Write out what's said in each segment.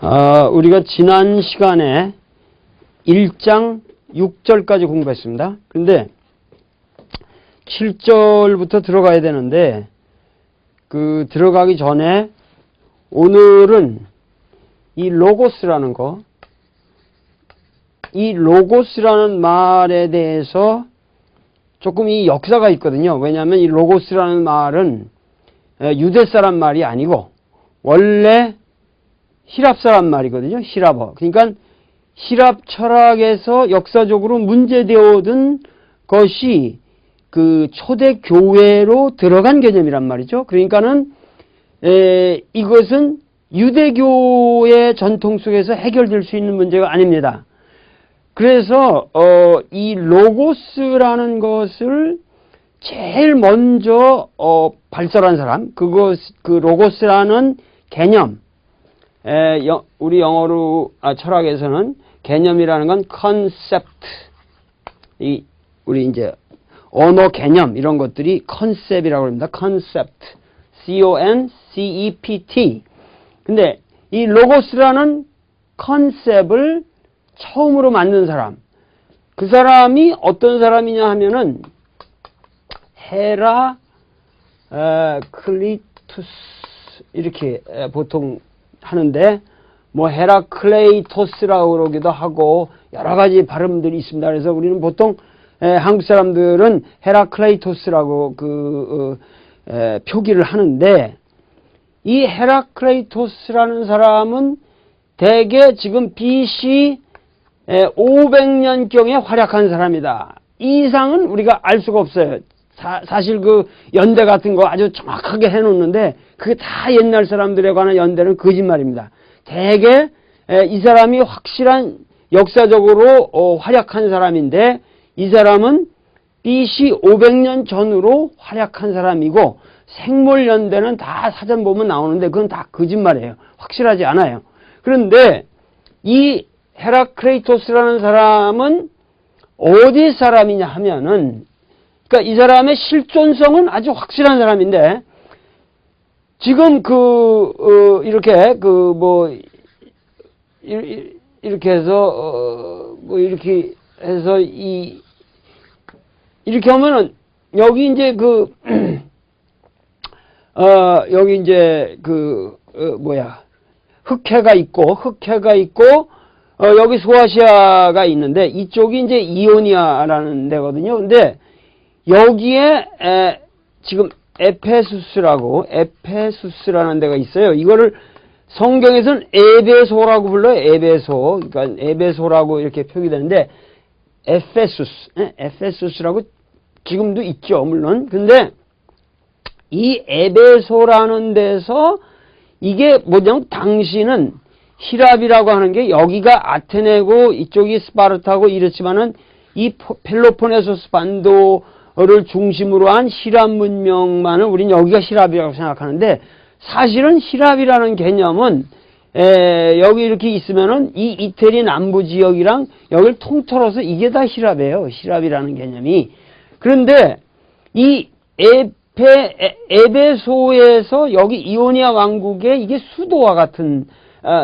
우리가 지난 시간에 1장 6절까지 공부했습니다. 그런데 7절부터 들어가야 되는데 들어가기 전에 오늘은 이 로고스라는 거, 이 로고스라는 말에 대해서 조금 이 역사가 있거든요. 왜냐하면 이 로고스라는 말은 유대 사람 말이 아니고 원래 히랍 사람 말이거든요. 히랍어. 그러니까 히랍 철학에서 역사적으로 문제되어든 것이 초대 교회로 들어간 개념이란 말이죠. 그러니까는 이것은 유대교의 전통 속에서 해결될 수 있는 문제가 아닙니다. 그래서 이 로고스라는 것을 제일 먼저 발설한 사람, 그 로고스라는 개념, 우리 영어로 철학에서는 개념이라는 건 concept, 우리 이제 언어 개념 이런 것들이 컨셉이라고 합니다. concept, C-O-N-C-E-P-T. 근데 이 로고스라는 컨셉을 처음으로 만든 사람, 그 사람이 어떤 사람이냐 하면은 헤라클리투스 이렇게 보통 하는데 뭐 헤라클레이토스라고 그러기도 하고 여러 가지 발음들이 있습니다. 그래서 우리는 보통 한국 사람들은 헤라클레이토스라고 표기를 하는데, 이 헤라클레이토스라는 사람은 대개 지금 BC 500년경에 활약한 사람이다. 이 이상은 우리가 알 수가 없어요. 사실 연대 같은 거 아주 정확하게 해놓는데 그게 다 옛날 사람들에 관한 연대는 거짓말입니다. 대개 이 사람이 확실한 역사적으로 활약한 사람인데, 이 사람은 BC 500년 전으로 활약한 사람이고 생물연대는 다 사전 보면 나오는데 그건 다 거짓말이에요. 확실하지 않아요. 그런데 이 헤라클레이토스라는 사람은 어디 사람이냐 하면은, 그러니까 이 사람의 실존성은 아주 확실한 사람인데, 지금 이렇게 이렇게 해서 이렇게 해서 이렇게 하면은 여기 이제 여기 이제 흑해가 있고 여기 소아시아가 있는데 이쪽이 이제 이오니아라는 데거든요. 근데 여기에 지금 에페수스라는 데가 있어요. 이거를 성경에서는 에베소라고 불러요. 에베소. 그러니까 에베소라고 이렇게 표기되는데 에페수스라고 지금도 있죠, 물론. 근데 이 에베소라는 데서 이게 뭐냐면 당시는 히랍이라고 하는 게 여기가 아테네고 이쪽이 스파르타고 이렇지만은 이 펠로폰네소스 반도를 중심으로 한 히랍 문명만은 우린 여기가 히랍이라고 생각하는데, 사실은 히랍이라는 개념은 여기 이렇게 있으면은 이 이태리 남부 지역이랑 여기를 통틀어서 이게 다 히랍이에요. 히랍이라는 개념이. 그런데 이 에베소에서 여기 이오니아 왕국의 이게 수도와 같은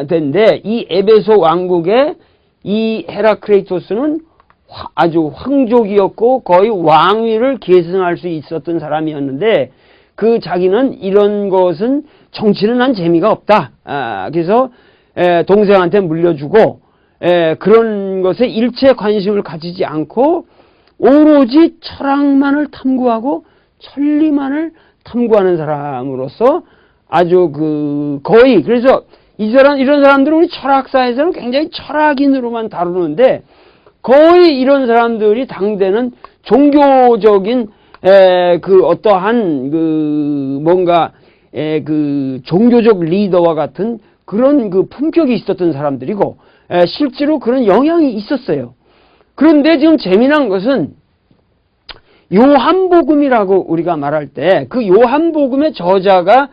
데인데, 이 에베소 왕국의 이 헤라클레이토스는 아주 황족이었고 거의 왕위를 계승할 수 있었던 사람이었는데, 자기는 이런 것은 정치는 한 재미가 없다. 그래서 동생한테 물려주고 그런 것에 일체 관심을 가지지 않고 오로지 철학만을 탐구하고 천리만을 탐구하는 사람으로서 아주 거의, 그래서 이런 사람들은 우리 철학사에서는 굉장히 철학인으로만 다루는데, 거의 이런 사람들이 당대는 종교적인 어떠한 뭔가 종교적 리더와 같은 그런 품격이 있었던 사람들이고 실제로 그런 영향이 있었어요. 그런데 지금 재미난 것은 요한복음이라고 우리가 말할 때 그 요한복음의 저자가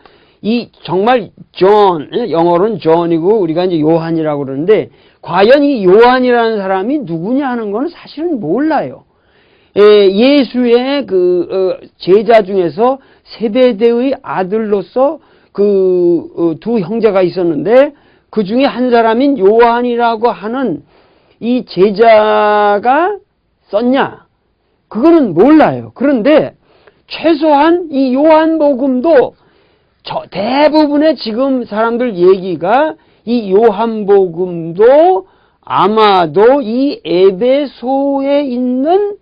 정말 영어로는 존이고 우리가 이제 요한이라고 그러는데, 과연 이 요한이라는 사람이 누구냐 하는 거는 사실은 몰라요. 예수의 제자 중에서 세베대의 아들로서 두 형제가 있었는데 그 중에 한 사람인 요한이라고 하는 이 제자가 썼냐? 그거는 몰라요. 그런데 최소한 이 요한복음도 대부분의 지금 사람들 얘기가 이 요한복음도 아마도 이 에베소에 있는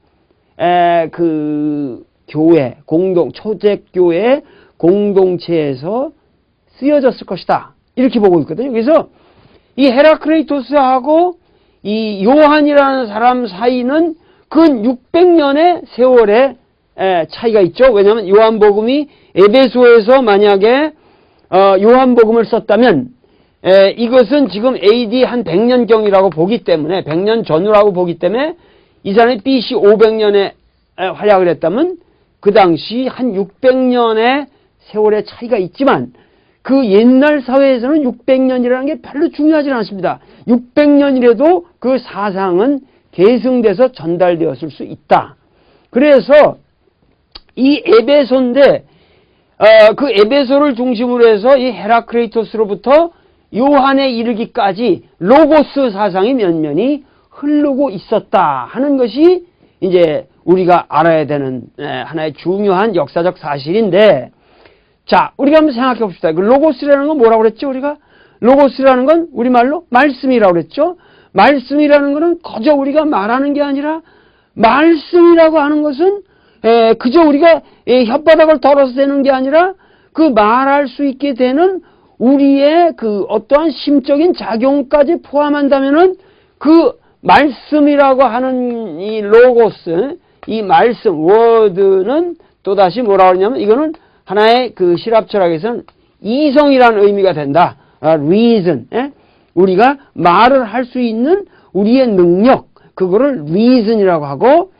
그 교회 초대교회 공동체에서 쓰여졌을 것이다. 이렇게 보고 있거든요. 그래서 이 헤라크레이토스하고 이 요한이라는 사람 사이는 근 600년의 세월의 차이가 있죠. 왜냐하면 요한복음이 에베소에서 만약에 요한복음을 썼다면 이것은 지금 AD 한 100년경이라고 보기 때문에 100년 전후라고 보기 때문에 이 사람이 BC 500년에 활약을 했다면 그 당시 한 600년의 세월의 차이가 있지만 그 옛날 사회에서는 600년이라는 게 별로 중요하지 않습니다. 600년이라도 그 사상은 계승돼서 전달되었을 수 있다. 그래서 이 에베소인데 그 에베소를 중심으로 해서 이 헤라크레이토스로부터 요한에 이르기까지 로고스 사상이 면면이 흐르고 있었다 하는 것이 이제 우리가 알아야 되는 하나의 중요한 역사적 사실인데, 자, 우리가 한번 생각해 봅시다. 그 로고스라는 건 뭐라고 그랬죠? 우리가 로고스라는 건 우리말로 말씀이라고 그랬죠. 말씀이라는 것은 그저 우리가 말하는 게 아니라 말씀이라고 하는 것은 그저 우리가 혓바닥을 덜어서 되는 게 아니라 그 말할 수 있게 되는 우리의 그 어떠한 심적인 작용까지 포함한다면은 그 말씀이라고 하는 이 로고스, 이 말씀, 워드는 또다시 뭐라고 하냐면 이거는 하나의 그 시랍 철학에서는 이성이라는 의미가 된다. reason. 우리가 말을 할 수 있는 우리의 능력, 그거를 reason이라고 하고,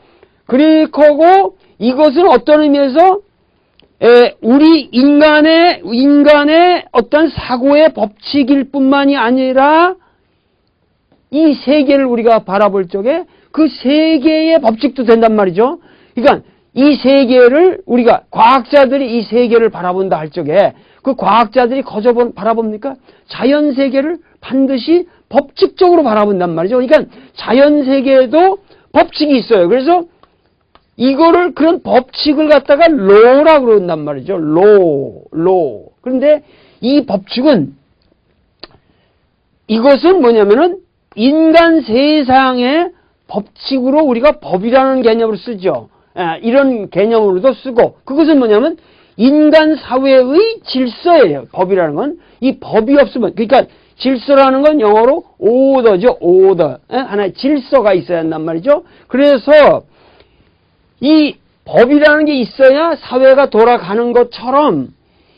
그리고 이것은 어떤 의미에서 우리 인간의 어떤 사고의 법칙일 뿐만이 아니라 이 세계를 우리가 바라볼 적에 그 세계의 법칙도 된단 말이죠. 그러니까 이 세계를 우리가 과학자들이 이 세계를 바라본다 할 적에 그 과학자들이 거저 바라봅니까? 자연 세계를 반드시 법칙적으로 바라본단 말이죠. 그러니까 자연 세계에도 법칙이 있어요. 그래서 이거를 그런 법칙을 갖다가 로라고 그런단 말이죠. 로. 그런데 이 법칙은 이것은 뭐냐면은 인간 세상의 법칙으로 우리가 법이라는 개념으로 쓰죠. 이런 개념으로도 쓰고, 그것은 뭐냐면 인간 사회의 질서예요. 법이라는 건. 이 법이 없으면, 그러니까 질서라는 건 영어로 order죠. order. 하나의 질서가 있어야 한단 말이죠. 그래서 이 법이라는 게 있어야 사회가 돌아가는 것처럼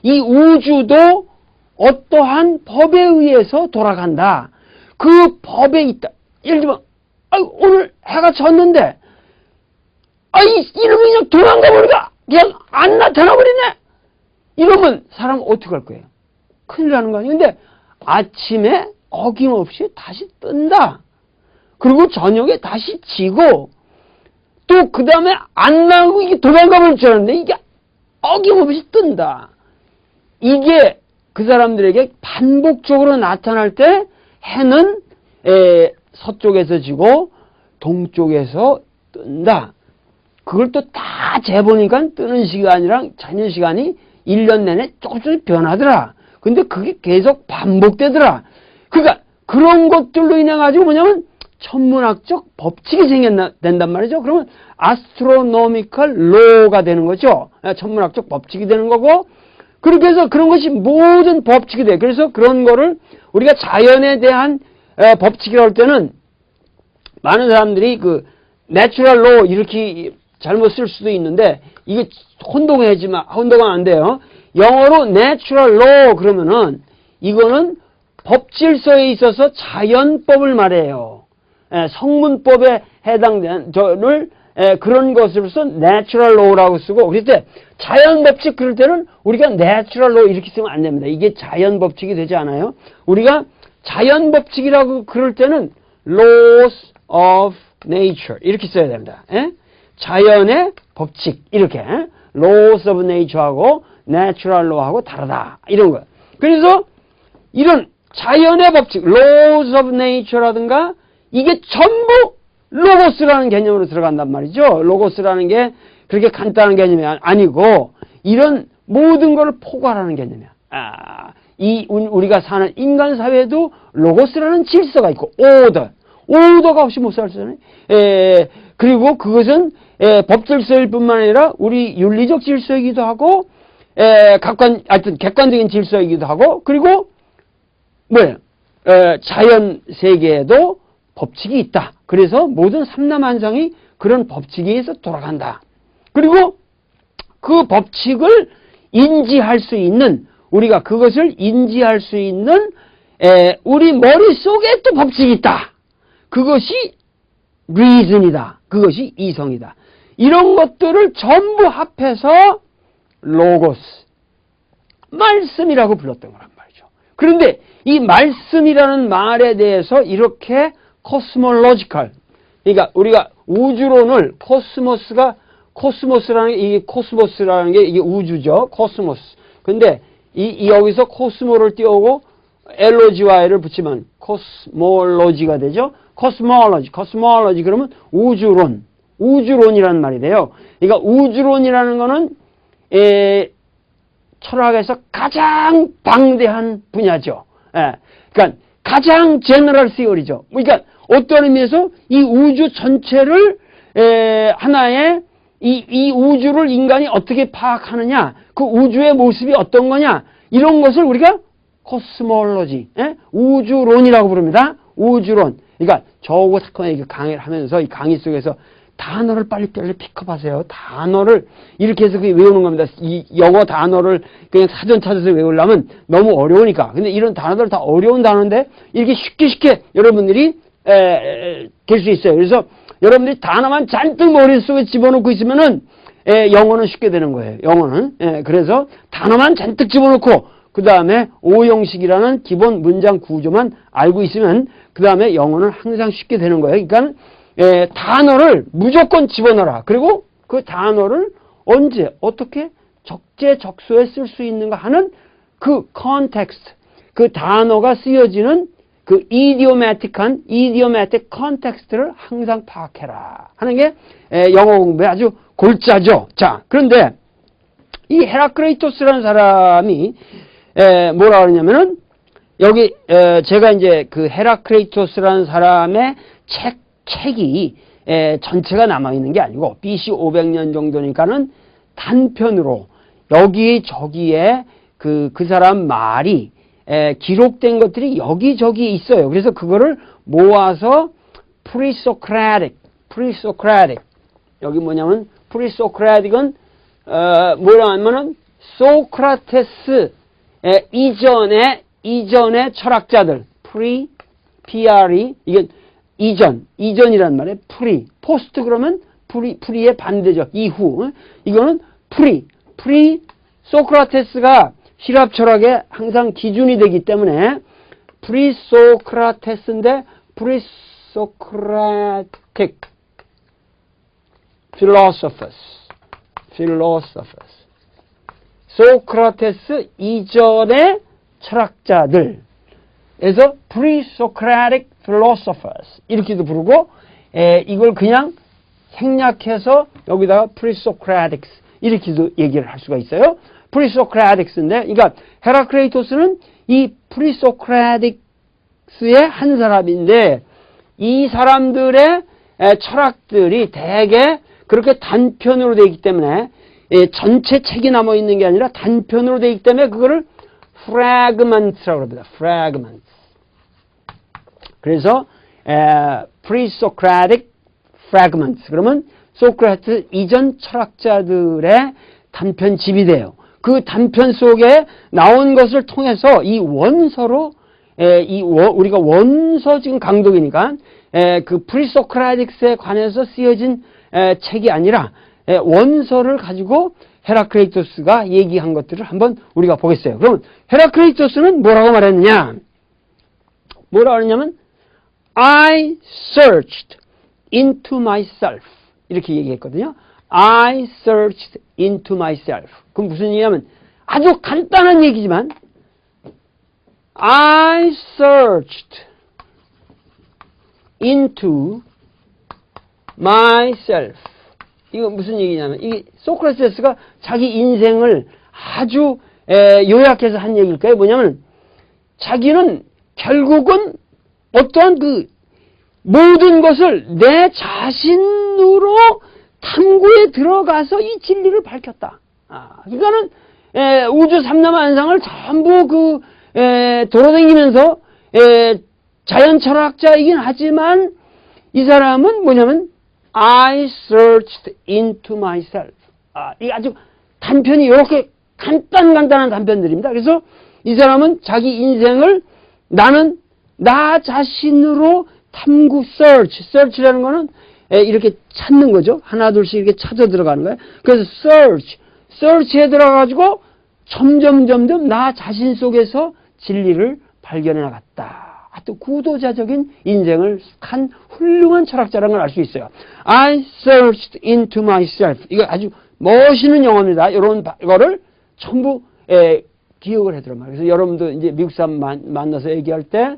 이 우주도 어떠한 법에 의해서 돌아간다. 그 법에 있다. 예를 들면 오늘 해가 졌는데 이러면 그냥 도망가 버리가 그냥 안 나타나 버리네. 이러면 사람 어떻게 할 거예요? 큰일 나는 거 아니에요. 근데 아침에 어김없이 다시 뜬다. 그리고 저녁에 다시 지고 또 그 다음에 안 나오고 이게 도망가 버릴 줄 알았는데 이게 어김없이 뜬다. 이게 그 사람들에게 반복적으로 나타날 때 해는 서쪽에서 지고 동쪽에서 뜬다. 그걸 또 다 재보니까 뜨는 시간이랑 자는 시간이 1년 내내 조금씩 변하더라. 근데 그게 계속 반복되더라. 그러니까 그런 것들로 인해 가지고 뭐냐면 천문학적 법칙이 된단 말이죠. 그러면 astronomical law가 되는 거죠. 천문학적 법칙이 되는 거고, 그렇게 해서 그런 것이 모든 법칙이 돼요. 그래서 그런 거를 우리가 자연에 대한 법칙이라고 할 때는 많은 사람들이 그 natural law 이렇게 잘못 쓸 수도 있는데 이게 혼동하면 안 돼요. 영어로 natural law 그러면은 이거는 법질서에 있어서 자연법을 말해요. 성문법에 해당되는 그런 것으로서 natural law라고 쓰고, 그럴 때 자연 법칙 그럴 때는 우리가 natural law 이렇게 쓰면 안 됩니다. 이게 자연 법칙이 되지 않아요. 우리가 자연 법칙이라고 그럴 때는 laws of nature 이렇게 써야 됩니다. 자연의 법칙 이렇게 laws of nature하고 natural law하고 다르다 이런 거예요. 그래서 이런 자연의 법칙, laws of nature라든가 이게 전부 로고스라는 개념으로 들어간단 말이죠. 로고스라는 게 그렇게 간단한 개념이 아니고 이런 모든 걸 포괄하는 개념이야. 우리가 사는 인간 사회에도 로고스라는 질서가 있고 오더가 없이 못 살잖아요. 그리고 그것은 법 질서일 뿐만 아니라 우리 윤리적 질서이기도 하고 하여튼 객관적인 질서이기도 하고 그리고 자연 세계에도 법칙이 있다. 그래서 모든 삼라만상이 그런 법칙에 의해서 돌아간다. 그리고 그 법칙을 인지할 수 있는 우리가 그것을 인지할 수 있는 우리 머릿속에 또 법칙이 있다. 그것이 reason이다. 그것이 이성이다. 이런 것들을 전부 합해서 로고스, 말씀이라고 불렀던 거란 말이죠. 그런데 이 말씀이라는 말에 대해서 이렇게 코스몰로지컬, 그러니까 우리가 우주론을 코스모스라는 게 이게 우주죠. 코스모스. 근데 여기서 코스모를 띄우고 LOGY를 붙이면 코스몰로지가 되죠. 코스몰로지 그러면 우주론이라는 말이 돼요. 그러니까 우주론이라는 거는 철학에서 가장 방대한 분야죠. 그러니까 가장 제너럴 시어리죠. 그러니까 어떤 의미에서 이 우주 전체를 하나의 이 우주를 인간이 어떻게 파악하느냐, 그 우주의 모습이 어떤 거냐, 이런 것을 우리가 코스몰로지, 우주론이라고 부릅니다. 우주론. 그러니까 저하고 사건의 강의를 하면서 이 강의 속에서 단어를 빨리 픽업하세요. 단어를 이렇게 해서 외우는 겁니다. 이 영어 단어를 그냥 사전 찾아서 외우려면 너무 어려우니까. 근데 이런 단어들 다 어려운 단어인데 이렇게 쉽게 여러분들이 될 수 있어요. 그래서 여러분들이 단어만 잔뜩 머릿속에 집어넣고 있으면은 영어는 쉽게 되는 거예요. 영어는. 그래서 단어만 잔뜩 집어넣고 그 다음에 오형식이라는 기본 문장 구조만 알고 있으면 그 다음에 영어는 항상 쉽게 되는 거예요. 그러니까 단어를 무조건 집어넣어라. 그리고 그 단어를 언제 어떻게 적재적소에 쓸 수 있는가 하는 그 컨텍스트, 그 단어가 쓰여지는 그 이디오매틱 컨텍스트를 항상 파악해라 하는 게 영어 공부의 아주 골자죠. 자, 그런데 이 헤라크레이토스라는 사람이 뭐라 그러냐면은 여기 제가 이제 그 헤라크레이토스라는 사람의 책이 전체가 남아있는 게 아니고 BC 500년 정도니까는 단편으로 여기저기에 그 사람 말이 기록된 것들이 여기저기 있어요. 그래서 그거를 모아서 프리소크라틱 여기 뭐냐면 프리소크라틱은 뭐라 하면은 소크라테스 이전의 철학자들 PRE 이게 이전이란 말이에요. 포스트 그러면 프리의 반대죠. 이후. 이거는 소크라테스가希腊 철학의 항상 기준이 되기 때문에 프리소크라테스인데 프리소크라틱 philosophers 소크라테스 이전의 철학자들 에서 pre-Socratic philosophers 이렇게도 부르고 이걸 그냥 생략해서 여기다가 pre-Socratics 이렇게도 얘기를 할 수가 있어요. pre-Socratics인데 그러니까 헤라크레이토스는 이 pre-Socratics의 한 사람인데 이 사람들의 철학들이 대개 그렇게 단편으로 되어 있기 때문에 전체 책이 남아 있는 게 아니라 단편으로 되어 있기 때문에 그거를 fragments라고 합니다. fragments. 그래서 pre-Socratic fragments. 그러면 소크라테스 이전 철학자들의 단편집이 돼요. 그 단편 속에 나온 것을 통해서 이 원서로 우리가 원서 지금 강독이니까 그 pre-Socratics에 관해서 쓰여진 책이 아니라 원서를 가지고 헤라크레이토스가 얘기한 것들을 한번 우리가 보겠어요. 그러면 헤라크레이토스는 뭐라고 말했느냐? 뭐라고 했냐면 I searched into myself 이렇게 얘기했거든요. I searched into myself. 그럼 무슨 얘기냐면 아주 간단한 얘기지만 I searched into myself. 이거 무슨 얘기냐면, 이게 소크라테스가 자기 인생을 아주 요약해서 한 얘기일까요? 뭐냐면, 자기는 결국은 어떠한 그 모든 것을 내 자신으로 탐구에 들어가서 이 진리를 밝혔다. 그러니까는 우주 삼라만상을 전부 돌아다니면서 자연 철학자이긴 하지만 이 사람은 뭐냐면 I searched into myself. 이게 아주 단편이 이렇게 간단한 단편들입니다. 그래서 이 사람은 자기 인생을 나는 나 자신으로 탐구, search라는 거는 이렇게 찾는 거죠. 하나 둘씩 이렇게 찾아 들어가는 거예요. 그래서 search에 들어가가지고 점점 나 자신 속에서 진리를 발견해 나갔다. 또 구도자적인 인생을 한 훌륭한 철학자라는 걸 알 수 있어요. I searched into myself. 이거 아주 멋있는 영어입니다. 이런 거를 전부 기억을 해두란 말이에요. 그래서 여러분도 이제 미국 사람 만나서 얘기할 때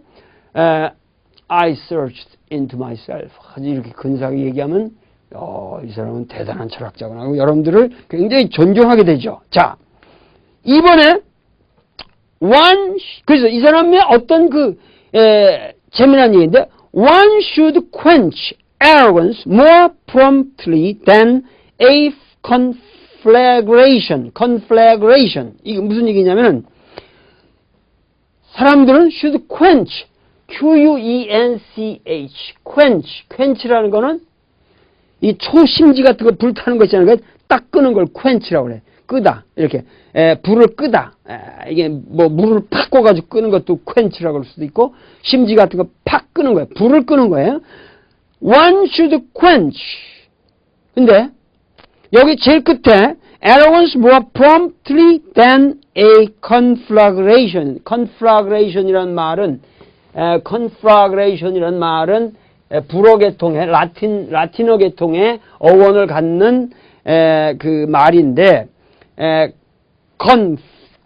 I searched into myself. 이렇게 근사하게 얘기하면 이 사람은 대단한 철학자구나 하고 여러분들을 굉장히 존경하게 되죠. 자, 이번에 그래서 이 사람의 어떤 재미난 얘기인데 one should quench arrogance more promptly than a conflagration. 이게 무슨 얘기냐면은 사람들은 should quench, quench라는 거는 이 초심지 같은 거 불타는 거 있잖아요. 딱 끄는 걸 quench라고 그래. 끄다. 이렇게 불을 끄다. 이게 뭐 물을 팍 꿔가지고 끄는 것도 quench라고 할 수도 있고 심지 같은 거 팍 끄는 거예요. 불을 끄는 거예요. One should quench. 근데 여기 제일 끝에 arrogance more promptly than a conflagration. conflagration이란 말은 불어 계통의 라틴어 계통의 어원을 갖는 그 말인데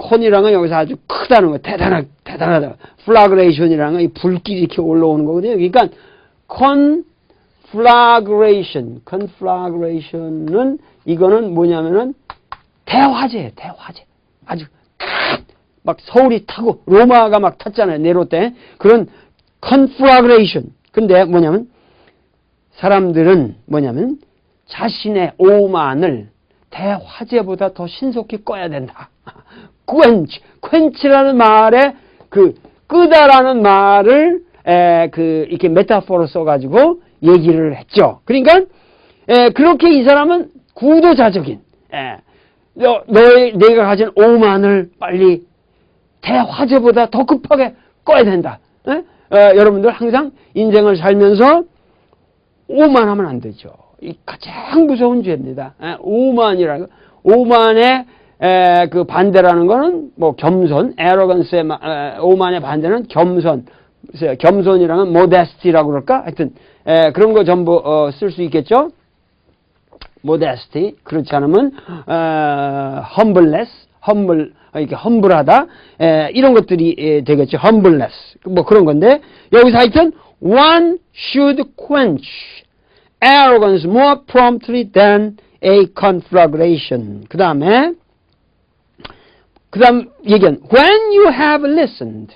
con이라는 건 여기서 아주 크다는 거, 대단하다. flagration이라는 건 이 불길이 이렇게 올라오는 거거든요. 그러니까 conflagration은 이거는 뭐냐면은 대화제예요. 아주 막 서울이 타고 로마가 막 탔잖아요. 네로 때. 그런 conflagration. 근데 뭐냐면 사람들은 뭐냐면 자신의 오만을 대화제보다 더 신속히 꺼야 된다. quench라는 말에 끄다라는 말을 이렇게 메타포로 써가지고 얘기를 했죠. 그러니까 그렇게 이 사람은 구도자적인 내가 가진 오만을 빨리 대화제보다 더 급하게 꺼야 된다. 여러분들 항상 인생을 살면서 오만하면 안 되죠. 이 가장 무서운 죄입니다. 오만이라는 거. 오만의 그 반대라는 거는 뭐 겸손, arrogance의 오만의 반대는 겸손. 겸손이라는 modesty라고 그럴까? 하여튼 그런 거 전부 쓸 수 있겠죠. modesty. 그렇지 않으면 humbleness, 이렇게 humble하다. 이런 것들이 되겠죠. humbleness. 뭐 그런 건데 여기서 하여튼 one should quench arrogance more promptly than a conflagration. 그 다음 얘기는 when you have listened.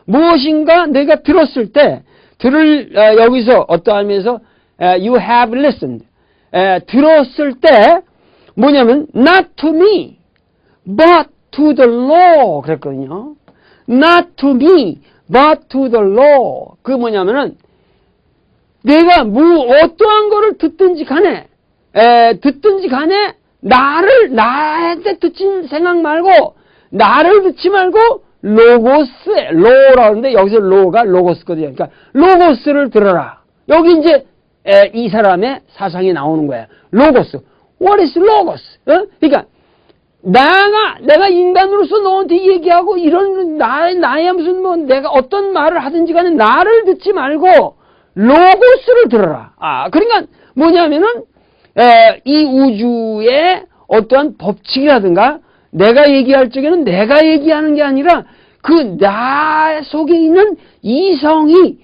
무엇인가 내가 들었을 때 여기서 어떠하면서 you have listened. 들었을 때 뭐냐면 not to me but to the law 그랬거든요. not to me but to the law. 그 뭐냐면은 내가 어떠한 거를 듣든지 간에 나한테 듣지 생각 말고 나를 듣지 말고 로라고 하는데 여기서 로고스거든요. 그러니까 로고스를 들어라. 여기 이제 이 사람의 사상이 나오는 거예요. 로고스. What is logos? 그러니까 내가 인간으로서 너한테 얘기하고 이런 나의 무슨 내가 어떤 말을 하든지 간에 나를 듣지 말고 로고스를 들어라. 그러니까 뭐냐면은 이 우주의 어떠한 법칙이라든가 내가 얘기할 적에는 내가 얘기하는 게 아니라 그 나 속에 있는 이성이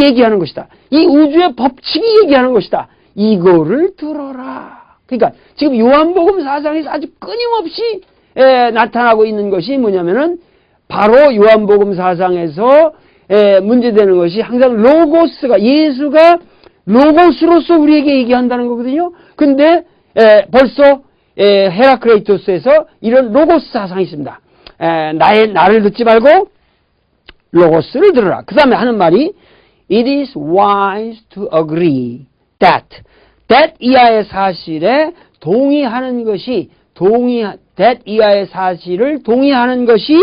얘기하는 것이다. 이 우주의 법칙이 얘기하는 것이다. 이거를 들어라. 그러니까 지금 요한복음 4장에서 아주 끊임없이 나타나고 있는 것이 뭐냐면은 바로 요한복음 4장에서 문제되는 것이 항상 로고스가 예수가 로고스로서 우리에게 얘기한다는 거거든요. 근데 벌써 헤라크레이토스에서 이런 로고스 사상이 있습니다. 나를 듣지 말고 로고스를 들으라. 그 다음에 하는 말이 It is wise to agree that 이하의 사실에 동의하는 것이 that 이하의 사실을 동의하는 것이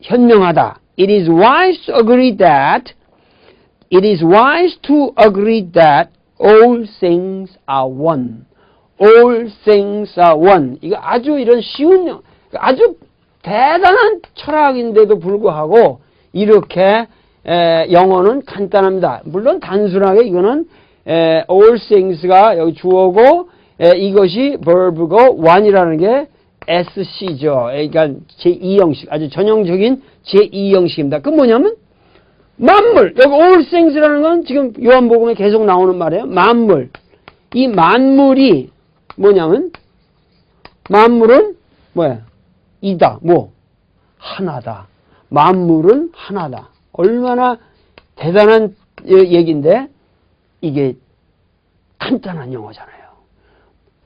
현명하다. It is wise to agree that all things are one. All things are one. 이거 아주 이런 쉬운 아주 대단한 철학인데도 불구하고 이렇게 영어는 간단합니다. 물론 단순하게 이거는 all things가 여기 주어고 이것이 verb고 one이라는 게 SC죠. 그러니까 제2형식 아주 전형적인 제2형식입니다. 그 뭐냐면 만물. 여기 all things라는 건 지금 요한복음에 계속 나오는 말이에요. 만물. 이 만물이 뭐냐면 만물은 뭐야? 이다. 뭐? 하나다. 만물은 하나다. 얼마나 대단한 얘기인데 이게 간단한 영어잖아요.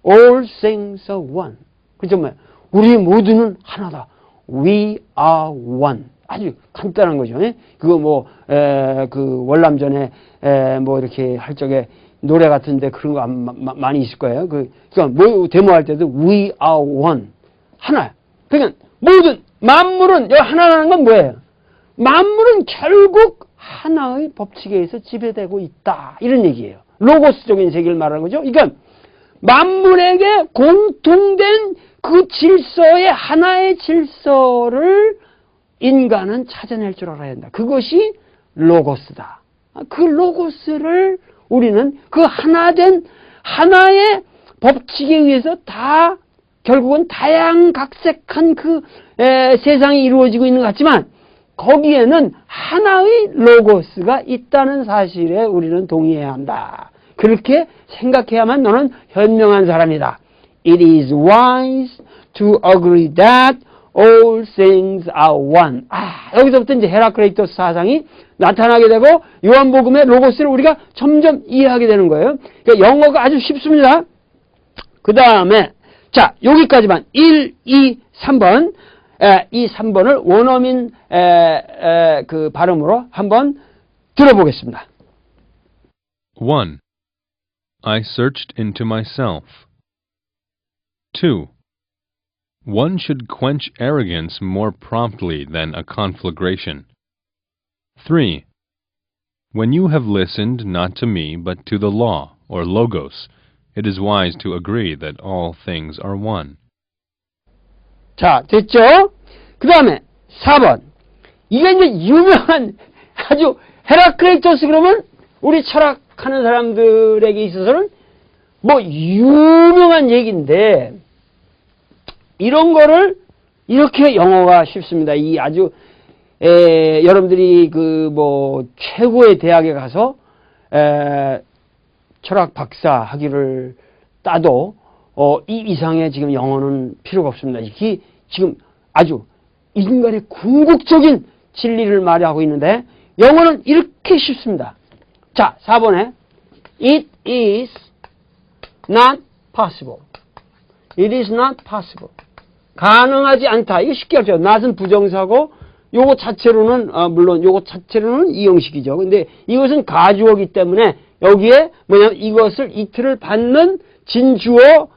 All things are one. 그죠? 뭐야? 우리 모두는 하나다. We are one. 아주 간단한 거죠. 그거 뭐, 그 월남전에, 뭐 이렇게 할 적에 노래 같은데 그런 거 많이 있을 거예요. 그러니까 뭐 데모할 때도 We are one. 하나야. 그러니까 모든 만물은 여기 하나라는 건 뭐예요? 만물은 결국 하나의 법칙에 의해서 지배되고 있다. 이런 얘기예요. 로고스적인 세계를 말하는 거죠. 그러니까 만물에게 공통된 그 질서의 하나의 질서를 인간은 찾아낼 줄 알아야 한다. 그것이 로고스다. 그 로고스를 우리는 그 하나된 하나의 법칙에 의해서 다 결국은 다양각색한 그 세상이 이루어지고 있는 것 같지만 거기에는 하나의 로고스가 있다는 사실에 우리는 동의해야 한다. 그렇게 생각해야만 너는 현명한 사람이다. It is wise to agree that all things are one. 여기서부터 이제 헤라크레이토스 사상이 나타나게 되고 요한복음의 로고스를 우리가 점점 이해하게 되는 거예요. 그러니까 영어가 아주 쉽습니다. 그 다음에 자 여기까지만 1, 2, 3번 이 3번을 원어민 그 발음으로 한번 들어보겠습니다. 1. I searched into myself. 2. One should quench arrogance more promptly than a conflagration. 3. When you have listened not to me but to the law, or logos, it is wise to agree that all things are one. 자, 됐죠? 그 다음에 4번. 이게 이제 유명한 아주 헤라크레이토스 그러면 우리 철학하는 사람들에게 있어서는 뭐 유명한 얘기인데 이런 거를 이렇게 영어가 쉽습니다. 이 아주 여러분들이 그 뭐 최고의 대학에 가서 철학 박사 학위를 따도 이 이상의 지금 영어는 필요가 없습니다. 이게 지금 아주 인간의 궁극적인 진리를 말하고 있는데 영어는 이렇게 쉽습니다. 자, 4번에 It is not possible. It is not possible. 가능하지 않다. 이거 쉽게 하죠. not은 부정사고 요거 자체로는 물론 요거 자체로는 이 형식이죠. 근데 이것은 가주어기 때문에 여기에 뭐냐면 이것을 it를 받는 진주어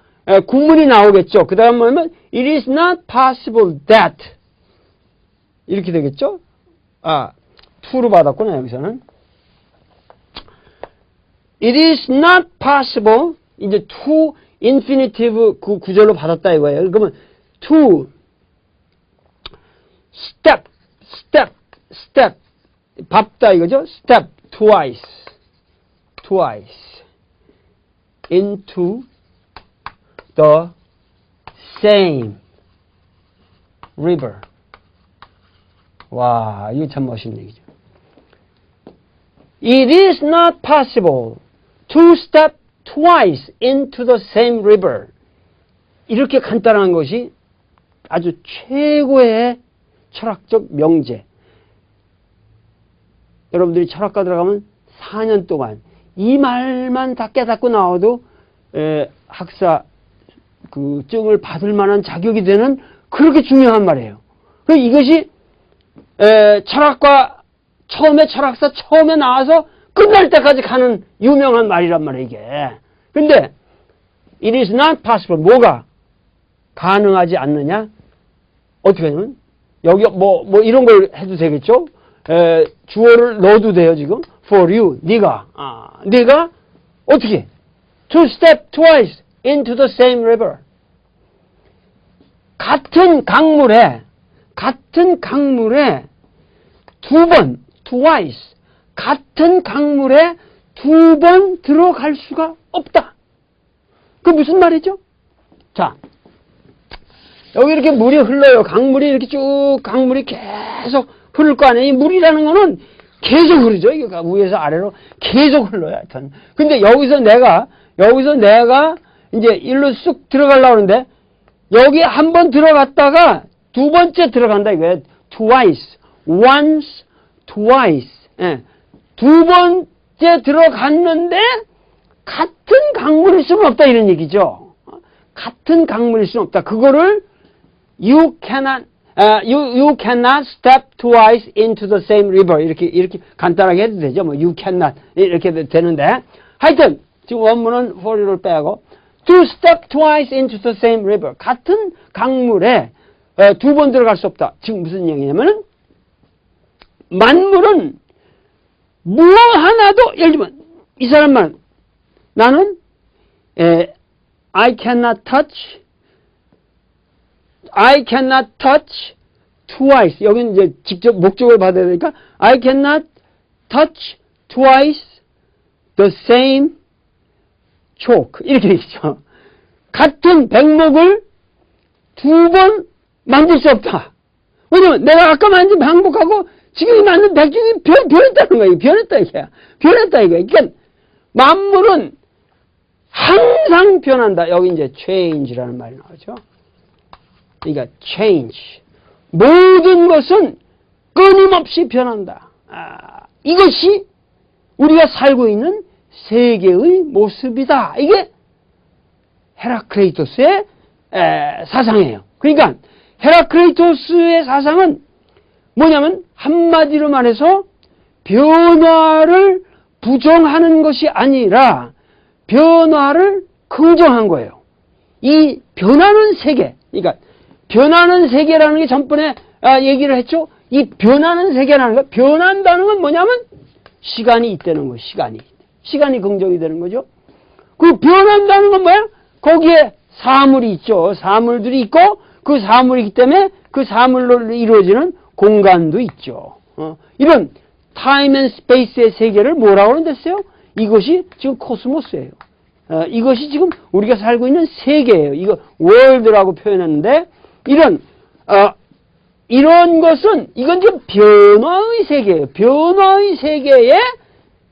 구문이 나오겠죠. 그 다음 뭐냐면 it is not possible that 이렇게 되겠죠. to로 받았구나 여기서는. It is not possible 이제 to infinitive 그 구절로 받았다 이거예요. 그러면 to step 밟다 이거죠. step twice into the same river. 와, 이거 참 멋있는 얘기죠. It is not possible to step twice into the same river. 이렇게 간단한 것이 아주 최고의 철학적 명제. 여러분들이 철학과 들어가면 4년 동안 이 말만 다 깨닫고 나와도 학사 그 증을 받을 만한 자격이 되는 그렇게 중요한 말이에요. 이것이 철학과 철학사 처음에 나와서 끝날 때까지 가는 유명한 말이란 말이에요, 이게. 근데 it is not possible. 뭐가 가능하지 않느냐? 어떻게 하냐면 여기 뭐 이런 걸 해도 되겠죠? 주어를 넣어도 돼요, 지금. For you, 네가 어떻게? To step twice into the same river. 같은 강물에 두 번, twice, 같은 강물에 두 번 들어갈 수가 없다. 그 무슨 말이죠? 자, 여기 이렇게 물이 흘러요. 강물이 이렇게 쭉, 강물이 계속 흐를 거 아니에요. 이 물이라는 거는 계속 흐르죠. 이게 위에서 아래로 계속 흘러요. 하여튼. 근데 여기서 내가 이제 일로 쑥 들어가려고 하는데, 여기 한 번 들어갔다가 두 번째 들어간다 이거예요. twice, once, twice. 예. 두 번째 들어갔는데 같은 강물일 수는 없다 이런 얘기죠. 같은 강물일 수는 없다. 그거를 you cannot step twice into the same river. 이렇게 간단하게 해도 되죠. 뭐 you cannot 이렇게 되는데, 하여튼 지금 원문은 for를 빼고 to step twice into the same river. 같은 강물에 두 번 들어갈 수 없다. 지금 무슨 얘기냐면은 만물은 무엇 하나도, 예를 들면 이 사람 말 나는 I cannot touch twice. 여기는 이제 직접 목적을 받아야 되니까 I cannot touch twice the same chalk. 이렇게 되죠. 같은 백목을 두 번 만질 수 없다. 왜냐면 내가 아까 만진 백목하고 지금 만든 백중이 변했다는 거예요. 변했다 이거야. 그러니까 만물은 항상 변한다. 여기 이제 change라는 말이 나오죠. 그러니까 change. 모든 것은 끊임없이 변한다. 이것이 우리가 살고 있는 세계의 모습이다. 이게 헤라클레이토스의 사상이에요. 그러니까 헤라클레이토스의 사상은 뭐냐면 한마디로 말해서 변화를 부정하는 것이 아니라 변화를 긍정한 거예요. 이 변하는 세계, 그러니까 변하는 세계라는 게 전번에 얘기를 했죠. 이 변하는 세계라는 거, 변한다는 건 뭐냐면 시간이 있다는 거예요. 시간이 긍정이 되는 거죠. 그 변한다는 건 뭐야? 거기에 사물이 있죠. 사물들이 있고 그 사물이기 때문에 그 사물로 이루어지는 공간도 있죠. 이런 타임 앤 스페이스의 세계를 뭐라고 하는데요? 이것이 지금 코스모스예요. 이것이 지금 우리가 살고 있는 세계예요. 이거 월드라고 표현했는데 이런 것은 이건 지금 변화의 세계예요. 변화의 세계에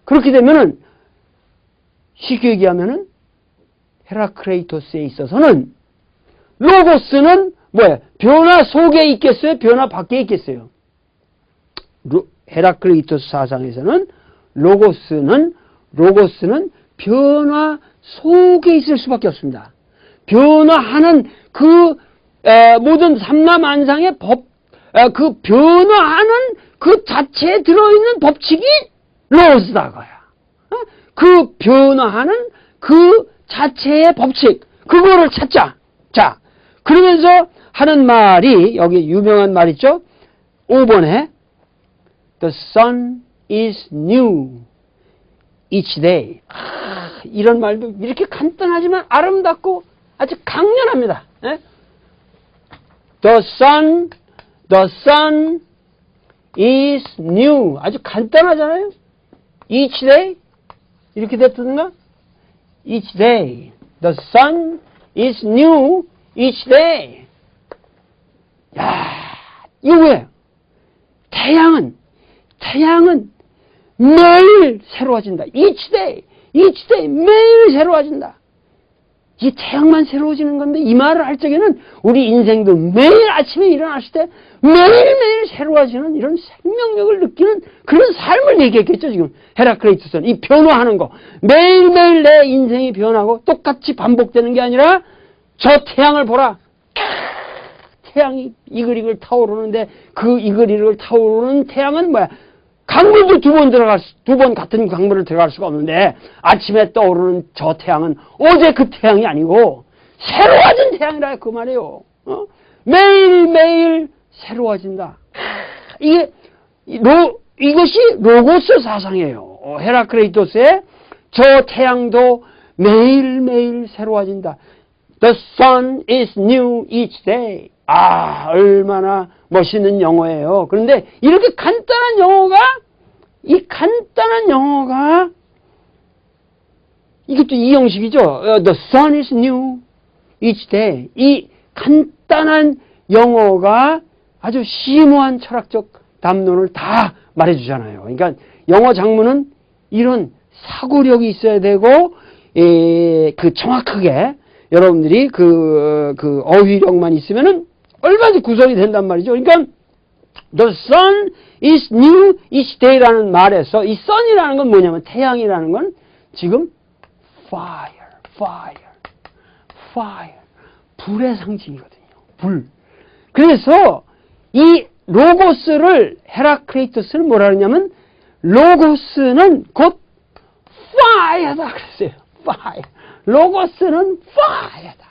그렇게 되면은 쉽게 얘기하면은 헤라클레이토스에 있어서는 로고스는 뭐예요? 변화 속에 있겠어요? 변화 밖에 있겠어요? 헤라클레이토스 사상에서는 로고스는 변화 속에 있을 수밖에 없습니다. 변화하는 그 모든 삼라만상의 법, 그 변화하는 그 자체에 들어있는 법칙이 로고스다 거야. 그 변화하는 그 자체의 법칙, 그거를 찾자. 자, 그러면서 하는 말이 여기 유명한 말 있죠? 5번에 The sun is new each day. 이런 말도 이렇게 간단하지만 아름답고 아주 강렬합니다. The sun is new. 아주 간단하잖아요. Each day 이렇게 됐던가? Each day. The sun is new each day. 야, 이거 뭐예요? 태양은 매일 새로워진다. each day, 매일 새로워진다. 이 태양만 새로워지는 건데 이 말을 할 적에는 우리 인생도 매일 아침에 일어났을 때 매일매일 새로워지는 이런 생명력을 느끼는 그런 삶을 얘기했겠죠. 지금 헤라클레이토스는 이 변화하는 거 매일매일 내 인생이 변하고 똑같이 반복되는 게 아니라 저 태양을 보라. 태양이 이글이글 타오르는데 그 이글이글 타오르는 태양은 뭐야? 강물도 두 번 같은 강물을 들어갈 수가 없는데 아침에 떠오르는 저 태양은 어제 그 태양이 아니고 새로워진 태양이라 그 말이에요. 매일매일 새로워진다. 이것이 로고스 사상이에요. 헤라클레이토스의 저 태양도 매일매일 새로워진다. The sun is new each day. 아, 얼마나 멋있는 영어예요. 그런데 이렇게 간단한 영어가 이것도 이 형식이죠. The sun is new each day. 이 간단한 영어가 아주 심오한 철학적 담론을 다 말해주잖아요. 그러니까 영어 장문은 이런 사고력이 있어야 되고, 그 정확하게 여러분들이 그 어휘력만 있으면은 얼마든지 구성이 된단 말이죠. 그러니까 the sun is new each day라는 말에서 이 sun이라는 건 뭐냐면 태양이라는 건 지금 fire, 불의 상징이거든요. 불. 그래서 이 로고스를 헤라클레이토스는 뭐라 그러냐면 로고스는 곧 fire다 그랬어요. fire. 로고스는 fire다.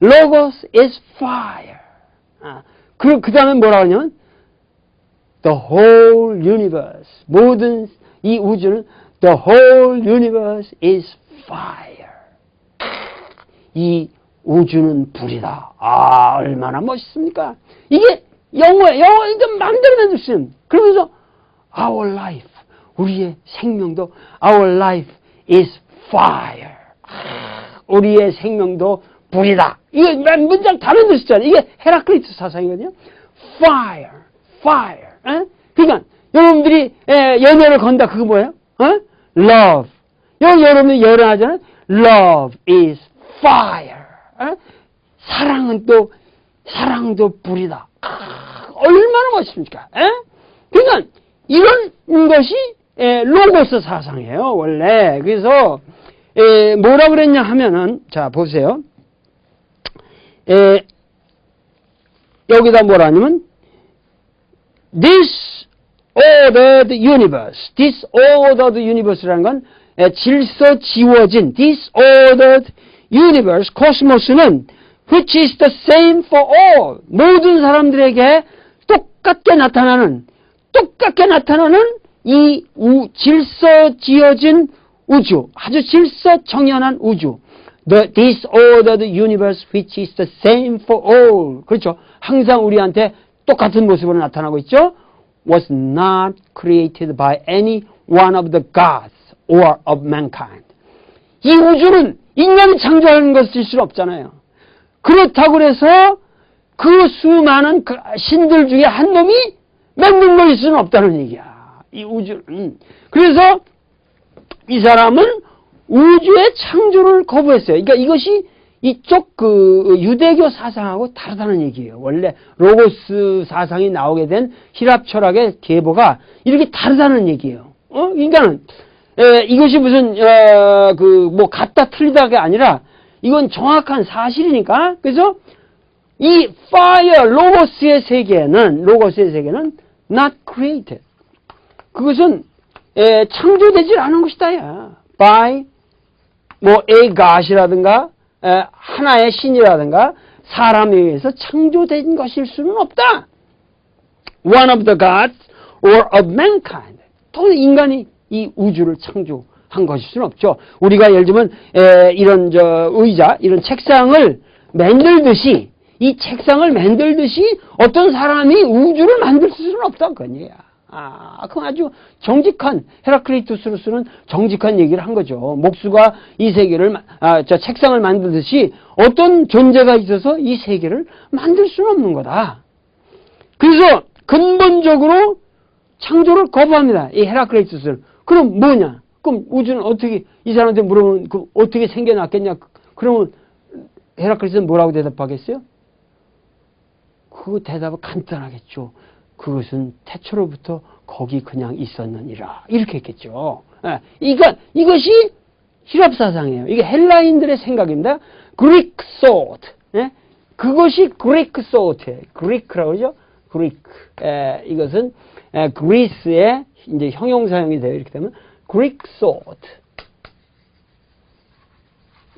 Logos is fire. 그 다음에 뭐라 하냐면 the whole universe. 모든 이 우주는 the whole universe is fire. 이 우주는 불이다. 아, 얼마나 멋있습니까? 이게 영어예요. 영어 이거 마음대로 만들 수 있는. 그러면서 our life. 우리의 생명도 our life is fire. 우리의 생명도 불이다. 이거 문장 다 만들 수 있잖아요. 이게 헤라클레이토스 사상이거든요. fire. 그러니까 여러분들이 연애를 건다. 그거 뭐예요? love. 여러분들이 연애하잖아요. love is fire. 사랑도 불이다. 얼마나 멋있습니까? 그러니까 이런 것이 로고스 사상이에요. 원래. 그래서 뭐라 그랬냐 하면은 자 보세요. 여기다 뭐라 하냐면 this ordered universe라는 건 질서 지워진 this ordered universe, 코스모스는 which is the same for all, 모든 사람들에게 똑같게 나타나는 이 질서 지어진 우주, 아주 질서 정연한 우주. This ordered universe which is the same for all. 그렇죠. 항상 우리한테 똑같은 모습으로 나타나고 있죠. Was not created by any one of the gods or of mankind. 이 우주는 인간이 창조하는 것일 수는 없잖아요. 그렇다고 해서 그 수많은 신들 중에 한 놈이 만든 것일 수는 없다는 얘기야. 이 우주는. 그래서 이 사람은 우주의 창조를 거부했어요. 그러니까 이것이 이쪽 그 유대교 사상하고 다르다는 얘기예요. 원래 로고스 사상이 나오게 된 히랍 철학의 계보가 이렇게 다르다는 얘기예요. 그러니까는 이것이 무슨 뭐 같다 틀리다가 아니라 이건 정확한 사실이니까. 그래서 이 fire 로고스의 세계는 not created. 그것은 창조되지 않은 것이다. 야. by 뭐 a god이라든가 하나의 신이라든가 사람에 의해서 창조된 것일 수는 없다. One of the gods or of mankind. 또 인간이 이 우주를 창조한 것일 수는 없죠. 우리가 예를 들면 이런 의자, 이런 책상을 만들듯이 어떤 사람이 우주를 만들 수는 없다. 그건 얘야. 그건 아주 정직한, 헤라클리투스로서는 정직한 얘기를 한 거죠. 목수가 이 세계를, 책상을 만들듯이 어떤 존재가 있어서 이 세계를 만들 수는 없는 거다. 그래서 근본적으로 창조를 거부합니다. 이 헤라클리투스는. 그럼 뭐냐? 그럼 우주는 어떻게, 이 사람한테 물어보면 어떻게 생겨났겠냐? 그러면 헤라클리스는 뭐라고 대답하겠어요? 그 대답은 간단하겠죠. 그것은 태초로부터 거기 그냥 있었느니라. 이렇게 했겠죠. 이것이 히랍 사상이에요. 이게 헬라인들의 생각입니다. Greek thought. 그것이 Greek thought예요. Greek라고 그러죠? Greek. 이것은 그리스의 이제 형용사형이 돼요. 이렇게 되면 Greek thought.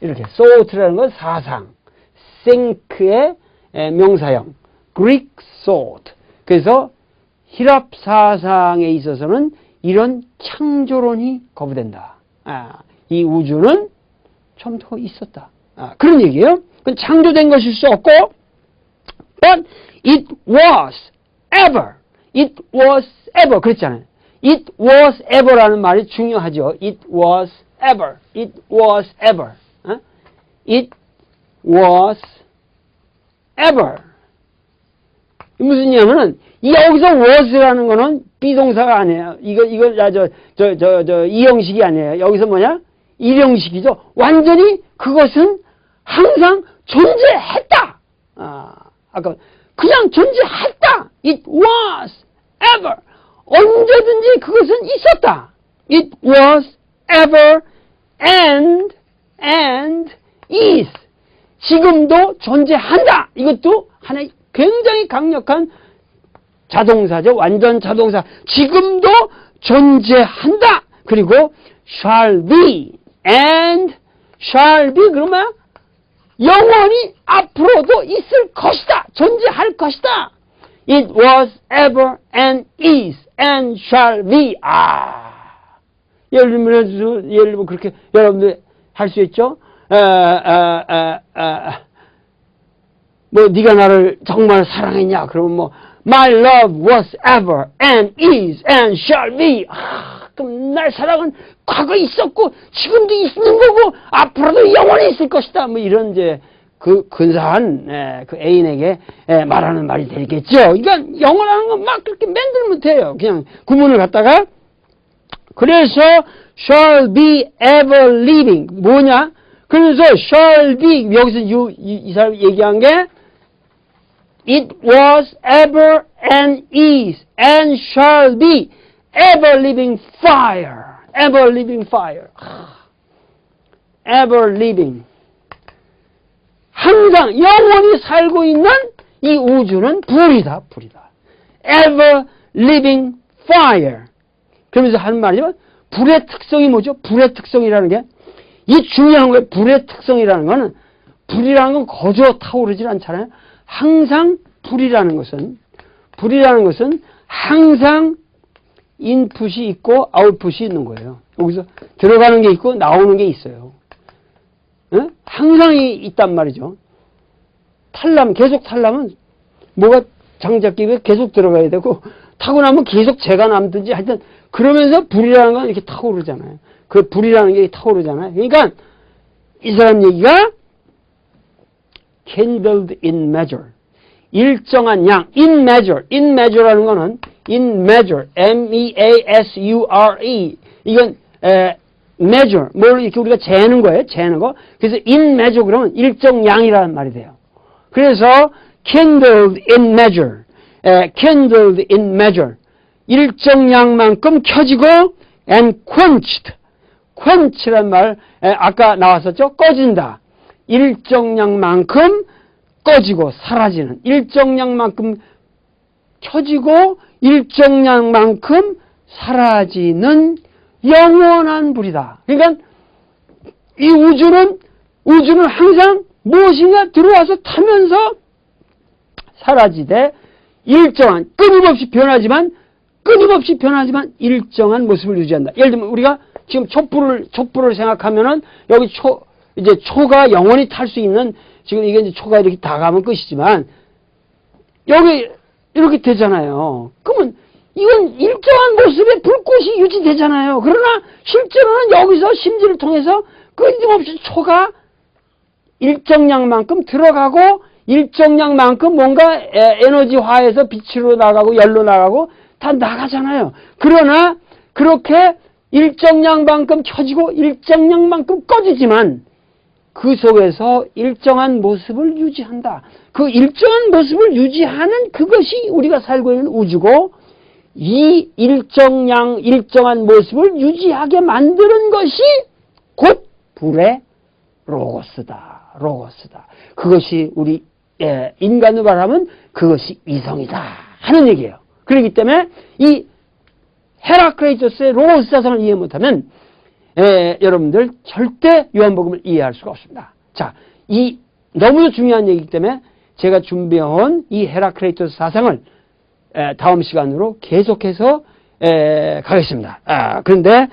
이렇게 thought라는 건 사상, think의 명사형, Greek thought. 그래서 히랍 사상에 있어서는 이런 창조론이 거부된다. 이 우주는 좀 더 있었다. 그런 얘기예요. 그건 창조된 것일 수 없고, but it was ever. It was ever. 그랬잖아요. It was ever라는 말이 중요하죠. It was ever. It was ever. It was ever. 무슨 얘기냐면은, 여기서 was라는 거는 비동사가 아니에요. 이형식이 아니에요. 여기서 뭐냐? 일형식이죠. 완전히 그것은 항상 존재했다. 아까 그냥 존재했다. It was ever. 언제든지 그것은 있었다. It was ever and is. 지금도 존재한다. 이것도 하나의 굉장히 강력한 자동사죠. 완전 자동사. 지금도 존재한다. 그리고 shall be and shall be 그러면 영원히 앞으로도 있을 것이다. 존재할 것이다. It was ever and is and shall be. 예를 들면 그렇게 여러분들 할 수 있죠. 뭐 네가 나를 정말 사랑했냐? 그러면 뭐 My love was ever and is and shall be. 그럼 날 사랑은 과거에 있었고 지금도 있는 거고 앞으로도 영원히 있을 것이다. 뭐 이런 이제 그 근사한 그 애인에게 말하는 말이 되겠죠. 그러니까 영어라는 건 막 그렇게 만들면 돼요. 그냥 구문을 갖다가 그래서 shall be ever living 뭐냐? 그래서 shall be 여기서 이 사람이 얘기한 게 It was ever and is and shall be ever living fire. Ever living fire. Ever living. 항상 영원히 살고 있는 이 우주는 불이다. Ever living fire. 그러면서 하는 말이지만 불의 특성이 뭐죠? 불의 특성이라는 게 이 중요한 거예요. 불의 특성이라는 거는 불이라는 건 거저 타오르질 않잖아요. 항상 불이라는 것은 항상 인풋이 있고 아웃풋이 있는 거예요. 여기서 들어가는 게 있고 나오는 게 있어요. 항상 있단 말이죠. 계속 탈라면 뭐가 장작기에 계속 들어가야 되고 타고 나면 계속 재가 남든지 하여튼 그러면서 불이라는 건 이렇게 타오르잖아요. 그 불이라는 게 타오르잖아요. 그러니까 이 사람 얘기가 kindled in measure. 일정한 양, in measure라는 거는 in measure, M-E-A-S-U-R-E. 이건 measure, 뭘 이렇게 우리가 재는 거예요, 재는 거. 그래서 in measure 그러면 일정 양이라는 말이 돼요. 그래서 kindled in measure, kindled in measure. 일정 양만큼 켜지고 and quenched란 말 아까 나왔었죠? 꺼진다. 일정 양만큼 꺼지고 사라지는 일정량만큼 켜지고 일정량만큼 사라지는 영원한 불이다. 그러니까 이 우주는 항상 무엇인가 들어와서 타면서 사라지되 일정한 끊임없이 변하지만 일정한 모습을 유지한다. 예를 들면 우리가 지금 촛불을 생각하면은 여기 초가 영원히 탈 수 있는 지금 이게 이제 초가 이렇게 다 가면 끝이지만 여기 이렇게 되잖아요. 그러면 이건 일정한 모습의 불꽃이 유지되잖아요. 그러나 실제로는 여기서 심지를 통해서 끊임없이 초가 일정량만큼 들어가고 일정량만큼 뭔가 에너지화해서 빛으로 나가고 열로 나가고 다 나가잖아요. 그러나 그렇게 일정량만큼 켜지고 일정량만큼 꺼지지만 그 속에서 일정한 모습을 유지한다. 그 일정한 모습을 유지하는 그것이 우리가 살고 있는 우주고 이 일정량, 일정한 모습을 유지하게 만드는 것이 곧 불의 로고스다. 로고스다. 그것이 우리 인간으로 말하면 그것이 이성이다 하는 얘기예요. 그렇기 때문에 이 헤라크레이토스의 로고스 사상을 이해 못하면 여러분들 절대 요한복음을 이해할 수가 없습니다. 자, 이 너무도 중요한 얘기이기 때문에 제가 준비해온 이 헤라크레이토스 사상을 다음 시간으로 계속해서 가겠습니다. 그런데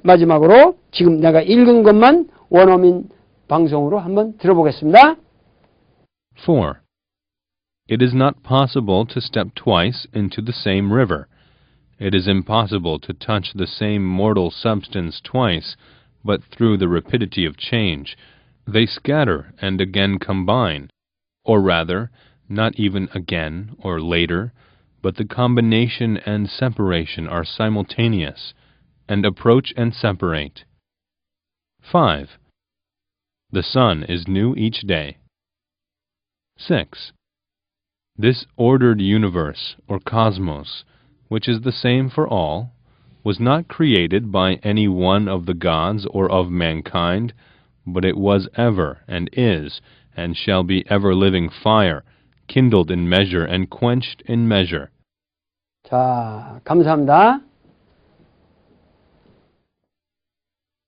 마지막으로 지금 내가 읽은 것만 원어민 방송으로 한번 들어보겠습니다. 4. It is not possible to step twice into the same river. It is impossible to touch the same mortal substance twice, but through the rapidity of change, they scatter and again combine, or rather, not even again or later, but the combination and separation are simultaneous, and approach and separate. 5. The sun is new each day. 6. This ordered universe, or cosmos, which is the same for all, was not created by any one of the gods or of mankind, but it was ever and is and shall be ever-living fire, kindled in measure and quenched in measure. 자, 감사합니다.